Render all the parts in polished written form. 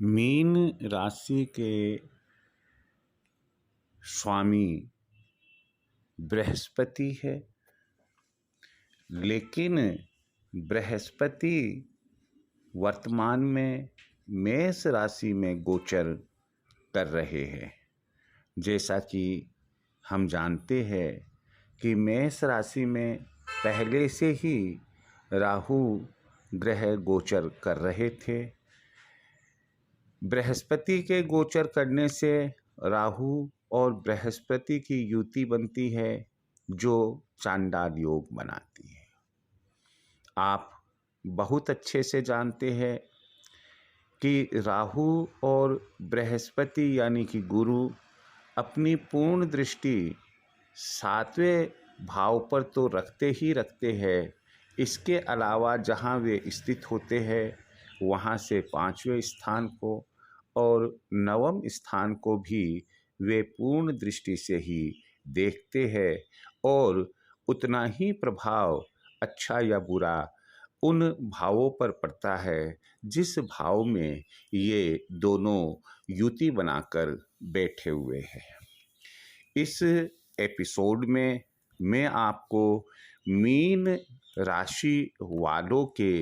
Mean राशि के स्वामी बृहस्पति है, लेकिन बृहस्पति वर्तमान में मेष राशि में गोचर कर रहे हैं। जैसा कि हम जानते हैं कि मेष राशि में पहले से ही राहु ग्रह गोचर कर रहे थे। बृहस्पति के गोचर करने से राहु और बृहस्पति की युति बनती है, जो चांडाल योग बनाती है। आप बहुत अच्छे से जानते हैं कि राहु और बृहस्पति यानी कि गुरु अपनी पूर्ण दृष्टि 7वें भाव पर तो रखते ही रखते हैं। इसके अलावा जहाँ वे स्थित होते हैं वहाँ से 5वें स्थान को और 9वें स्थान को भी वे पूर्ण दृष्टि से ही देखते हैं और उतना ही प्रभाव अच्छा या बुरा उन भावों पर पड़ता है जिस भाव में ये दोनों युति बनाकर बैठे हुए हैं। इस एपिसोड में मैं आपको मीन राशि वालों के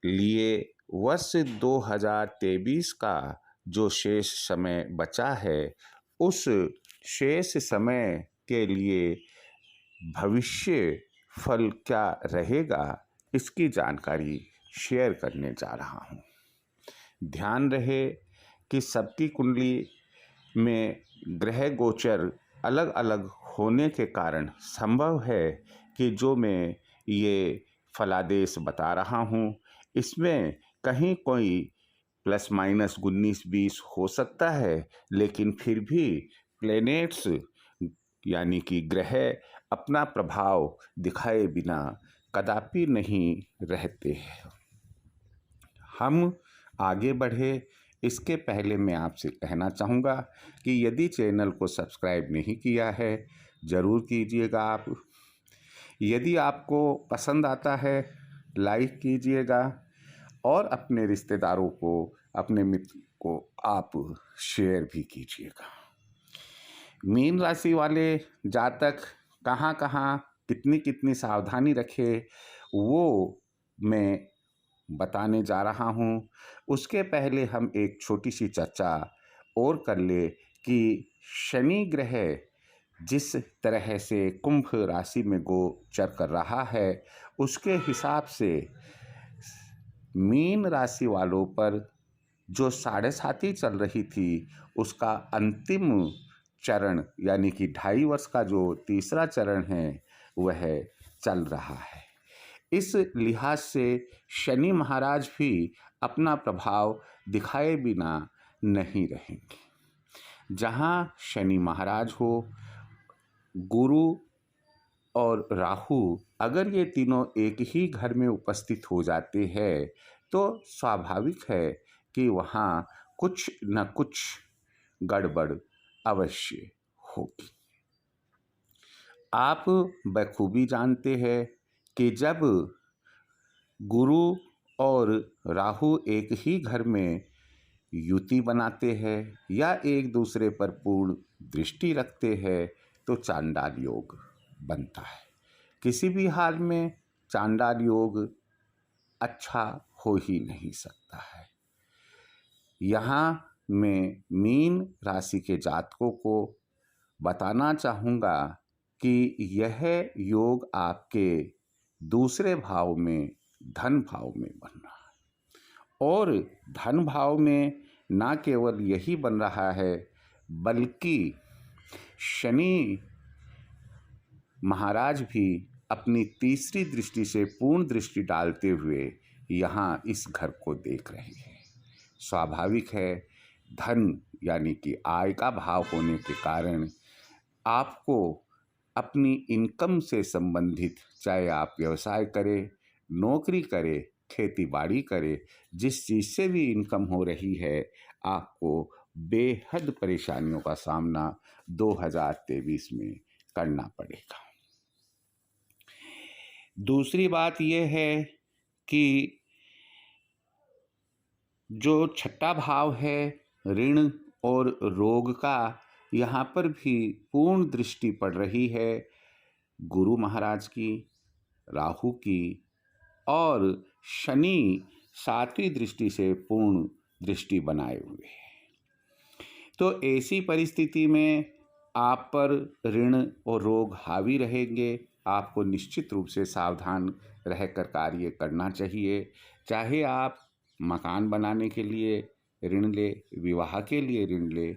लिए वर्ष 2023 का जो शेष समय बचा है, उस शेष समय के लिए भविष्य फल क्या रहेगा, इसकी जानकारी शेयर करने जा रहा हूँ। ध्यान रहे कि सबकी कुंडली में ग्रह गोचर अलग अलग होने के कारण संभव है कि जो मैं ये फलादेश बता रहा हूँ इसमें कहीं कोई प्लस माइनस 19-20 हो सकता है, लेकिन फिर भी प्लैनेट्स यानी कि ग्रह अपना प्रभाव दिखाए बिना कदापि नहीं रहते हैं। हम आगे बढ़े इसके पहले मैं आपसे कहना चाहूँगा कि यदि चैनल को सब्सक्राइब नहीं किया है ज़रूर कीजिएगा आप। यदि आपको पसंद आता है लाइक कीजिएगा और अपने रिश्तेदारों को, अपने मित्र को आप शेयर भी कीजिएगा। मीन राशि वाले जातक कहाँ कहाँ कितनी कितनी सावधानी रखे वो मैं बताने जा रहा हूँ। उसके पहले हम एक छोटी सी चर्चा और कर ले कि शनि ग्रह जिस तरह से कुंभ राशि में गोचर कर रहा है उसके हिसाब से मीन राशि वालों पर जो 7.5 चल रही थी उसका अंतिम चरण यानी कि 2.5 वर्ष का जो तीसरा चरण है वह चल रहा है। इस लिहाज से शनि महाराज भी अपना प्रभाव दिखाए बिना नहीं रहेंगे। जहाँ शनि महाराज हो, गुरु और राहु अगर ये तीनों एक ही घर में उपस्थित हो जाते हैं तो स्वाभाविक है कि वहाँ कुछ न कुछ गड़बड़ अवश्य होगी। आप बखूबी जानते हैं कि जब गुरु और राहु एक ही घर में युति बनाते हैं या एक दूसरे पर पूर्ण दृष्टि रखते हैं तो चांडाल योग बनता है। किसी भी हाल में चांडाल योग अच्छा हो ही नहीं सकता है। यहाँ मैं मीन राशि के जातकों को बताना चाहूँगा कि यह योग आपके दूसरे भाव में धन भाव में बन रहा है और धन भाव में ना केवल यही बन रहा है बल्कि शनि महाराज भी अपनी तीसरी दृष्टि से पूर्ण दृष्टि डालते हुए यहाँ इस घर को देख रहे हैं। स्वाभाविक है धन यानी कि आय का भाव होने के कारण आपको अपनी इनकम से संबंधित, चाहे आप व्यवसाय करें, नौकरी करें, खेती बाड़ी करें, जिस चीज़ से भी इनकम हो रही है आपको बेहद परेशानियों का सामना 2023 में करना पड़ेगा। दूसरी बात यह है कि जो छठा भाव है ऋण और रोग का, यहाँ पर भी पूर्ण दृष्टि पड़ रही है गुरु महाराज की, राहु की और शनि सातवीं दृष्टि से पूर्ण दृष्टि बनाए हुए है। तो ऐसी परिस्थिति में आप पर ऋण और रोग हावी रहेंगे। आपको निश्चित रूप से सावधान रहकर कार्य करना चाहिए। चाहे आप मकान बनाने के लिए ऋण ले, विवाह के लिए ऋण ले,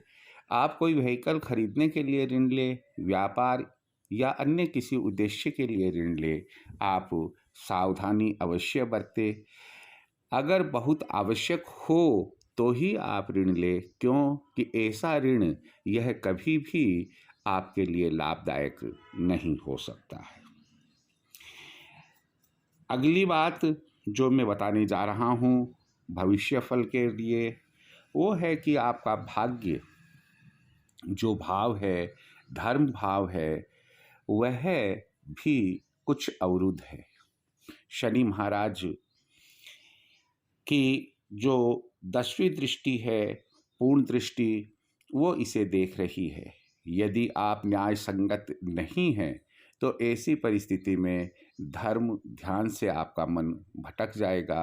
आप कोई व्हीकल खरीदने के लिए ऋण ले, व्यापार या अन्य किसी उद्देश्य के लिए ऋण ले, आप सावधानी अवश्य बरतें। अगर बहुत आवश्यक हो तो ही आप ऋण ले, क्योंकि ऐसा ऋण यह कभी भी आपके लिए लाभदायक नहीं हो सकता है। अगली बात जो मैं बताने जा रहा हूँ भविष्य फल के लिए, वो है कि आपका भाग्य जो भाव है, धर्म भाव है, वह भी कुछ अवरुद्ध है। शनि महाराज की जो 10वीं दृष्टि है, पूर्ण दृष्टि, वो इसे देख रही है। यदि आप न्याय संगत नहीं हैं तो ऐसी परिस्थिति में धर्म ध्यान से आपका मन भटक जाएगा।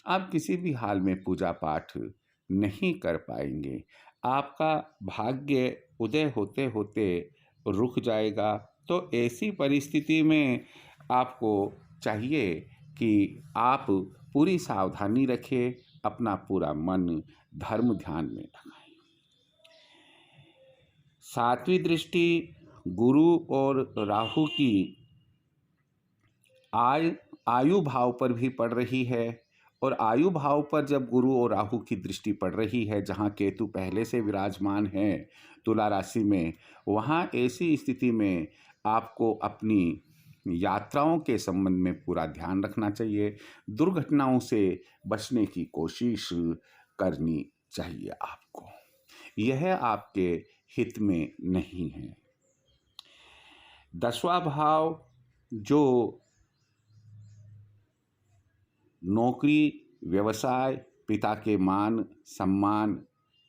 आप किसी भी हाल में पूजा पाठ नहीं कर पाएंगे। आपका भाग्य उदय होते होते रुक जाएगा। तो ऐसी परिस्थिति में आपको चाहिए कि आप पूरी सावधानी रखें, अपना पूरा मन धर्म ध्यान में लगाएं। सातवीं दृष्टि गुरु और राहु की आयु भाव पर भी पड़ रही है। और आयु भाव पर जब गुरु और राहु की दृष्टि पड़ रही है, जहाँ केतु पहले से विराजमान है तुला राशि में, वहाँ ऐसी स्थिति में आपको अपनी यात्राओं के संबंध में पूरा ध्यान रखना चाहिए। दुर्घटनाओं से बचने की कोशिश करनी चाहिए आपको। यह आपके हित में नहीं है। 10वां भाव जो नौकरी, व्यवसाय, पिता के मान सम्मान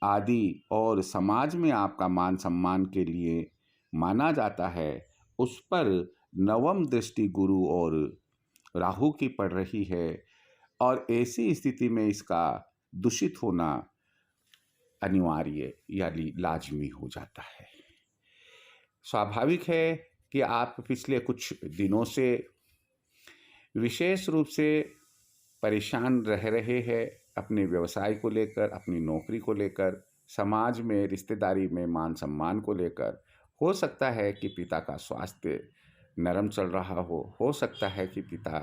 आदि और समाज में आपका मान सम्मान के लिए माना जाता है, उस पर 9वीं दृष्टि गुरु और राहु की पड़ रही है। और ऐसी स्थिति में इसका दूषित होना अनिवार्य यानी लाजमी हो जाता है। स्वाभाविक है कि आप पिछले कुछ दिनों से विशेष रूप से परेशान रह रहे हैं अपने व्यवसाय को लेकर, अपनी नौकरी को लेकर, समाज में, रिश्तेदारी में मान सम्मान को लेकर। हो सकता है कि पिता का स्वास्थ्य नरम चल रहा हो सकता है कि पिता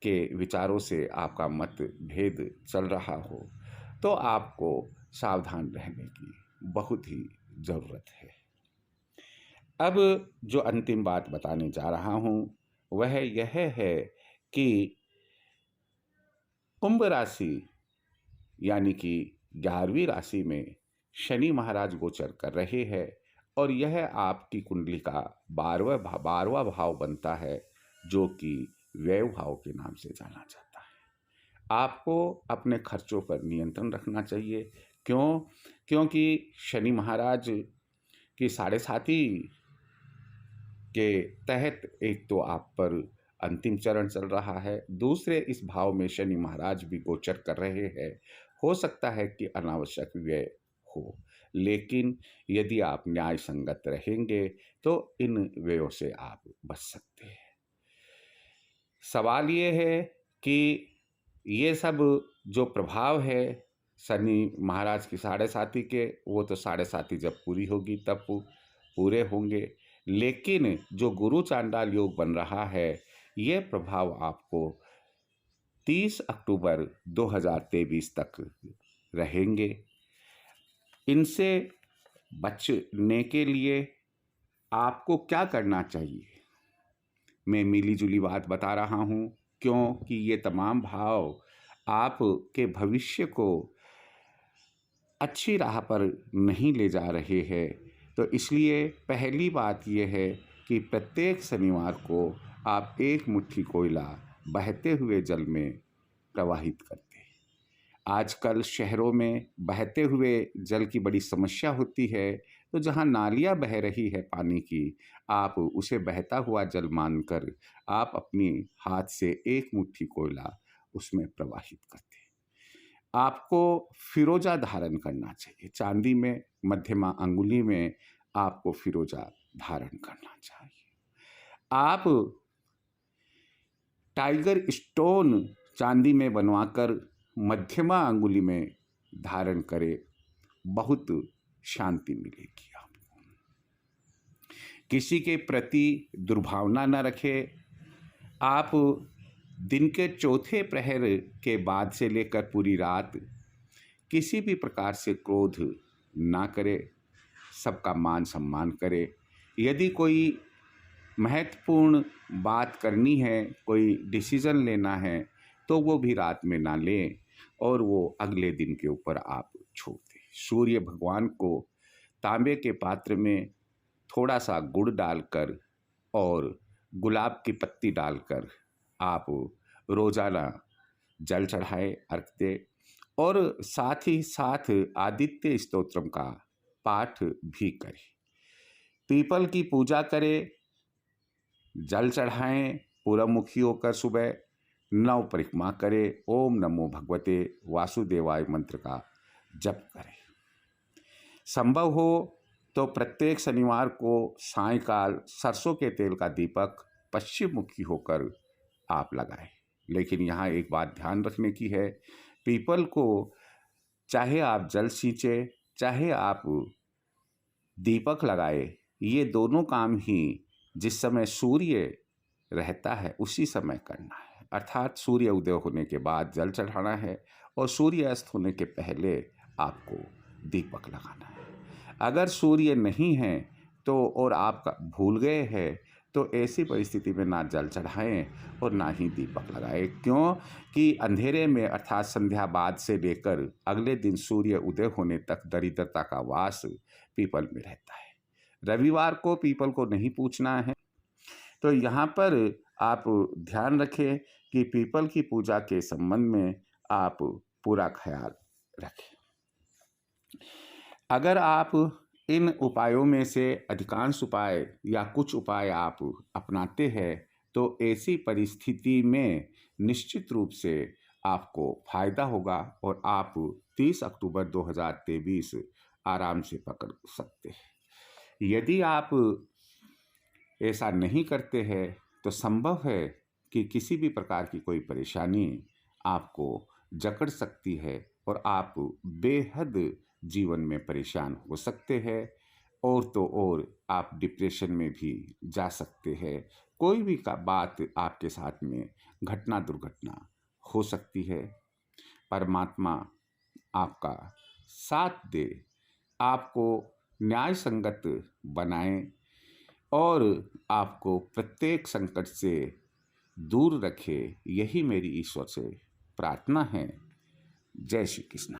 के विचारों से आपका मतभेद चल रहा हो। तो आपको सावधान रहने की बहुत ही ज़रूरत है। अब जो अंतिम बात बताने जा रहा हूँ वह यह है कि कुंभ राशि यानी कि 11वीं राशि में शनि महाराज गोचर कर रहे हैं और यह आपकी कुंडली का 12वां भाव बनता है, जो कि व्यय भाव के नाम से जाना जाता है। आपको अपने खर्चों पर नियंत्रण रखना चाहिए। क्योंकि शनि महाराज की 7.5 के तहत एक तो आप पर अंतिम चरण चल रहा है, दूसरे इस भाव में शनि महाराज भी गोचर कर रहे हैं। हो सकता है कि अनावश्यक व्यय हो, लेकिन यदि आप न्याय संगत रहेंगे तो इन व्ययों से आप बच सकते हैं। सवाल ये है कि ये सब जो प्रभाव है शनि महाराज की 7.5 के, वो तो 7.5 जब पूरी होगी तब पूरे होंगे, लेकिन जो गुरु चांडाल योग बन रहा है, ये प्रभाव आपको 30 अक्टूबर 2023 तक रहेंगे। इनसे बचने के लिए आपको क्या करना चाहिए, मैं मिली जुली बात बता रहा हूँ, क्योंकि ये तमाम भाव आपके भविष्य को अच्छी राह पर नहीं ले जा रहे हैं। तो इसलिए पहली बात यह है कि प्रत्येक शनिवार को आप 1 मुट्ठी कोयला बहते हुए जल में प्रवाहित करते हैं। आजकल शहरों में बहते हुए जल की बड़ी समस्या होती है, तो जहाँ नालियाँ बह रही है पानी की, आप उसे बहता हुआ जल मानकर आप अपनी हाथ से एक मुट्ठी कोयला उसमें प्रवाहित करते हैं। आपको फिरोजा धारण करना चाहिए, चांदी में मध्यमा अंगुली में आपको फिरोजा धारण करना चाहिए। आप टाइगर स्टोन चांदी में बनवाकर मध्यमा अंगुली में धारण करें, बहुत शांति मिलेगी आपको। किसी के प्रति दुर्भावना न रखें। आप दिन के चौथे प्रहर के बाद से लेकर पूरी रात किसी भी प्रकार से क्रोध ना करें, सबका मान सम्मान करें। यदि कोई महत्वपूर्ण बात करनी है, कोई डिसीज़न लेना है, तो वो भी रात में ना लें और वो अगले दिन के ऊपर आप छोड़ दें। सूर्य भगवान को तांबे के पात्र में थोड़ा सा गुड़ डालकर और गुलाब की पत्ती डालकर आप रोज़ाना जल चढ़ाए, अर्घ दें और साथ ही साथ आदित्य स्तोत्रम का पाठ भी करें। पीपल की पूजा करें, जल चढ़ाएं, पूर्वमुखी होकर सुबह 9 परिक्रमा करें, ओम नमो भगवते वासुदेवाय मंत्र का जप करें। संभव हो तो प्रत्येक शनिवार को सायंकाल सरसों के तेल का दीपक पश्चिम मुखी होकर आप लगाएं। लेकिन यहाँ एक बात ध्यान रखने की है, पीपल को चाहे आप जल सींचे, चाहे आप दीपक लगाए, ये दोनों काम ही जिस समय सूर्य रहता है उसी समय करना है। अर्थात सूर्य उदय होने के बाद जल चढ़ाना है और सूर्य अस्त होने के पहले आपको दीपक लगाना है। अगर सूर्य नहीं है तो और आप भूल गए हैं तो ऐसी परिस्थिति में ना जल चढ़ाएं और ना ही दीपक लगाएं। क्यों कि अंधेरे में अर्थात संध्या बाद से लेकर अगले दिन सूर्य उदय होने तक दरिद्रता का वास पीपल में रहता है। रविवार को पीपल को नहीं पूछना है। तो यहाँ पर आप ध्यान रखें कि पीपल की पूजा के संबंध में आप पूरा ख्याल रखें। अगर आप इन उपायों में से अधिकांश उपाय या कुछ उपाय आप अपनाते हैं तो ऐसी परिस्थिति में निश्चित रूप से आपको फायदा होगा और आप 30 अक्टूबर 2023 आराम से पकड़ सकते हैं। यदि आप ऐसा नहीं करते हैं तो संभव है कि किसी भी प्रकार की कोई परेशानी आपको जकड़ सकती है और आप बेहद जीवन में परेशान हो सकते हैं और तो और आप डिप्रेशन में भी जा सकते हैं। कोई भी का बात आपके साथ में घटना दुर्घटना हो सकती है। परमात्मा आपका साथ दे, आपको न्याय संगत बनाए और आपको प्रत्येक संकट से दूर रखे, यही मेरी ईश्वर से प्रार्थना है। जय श्री कृष्ण।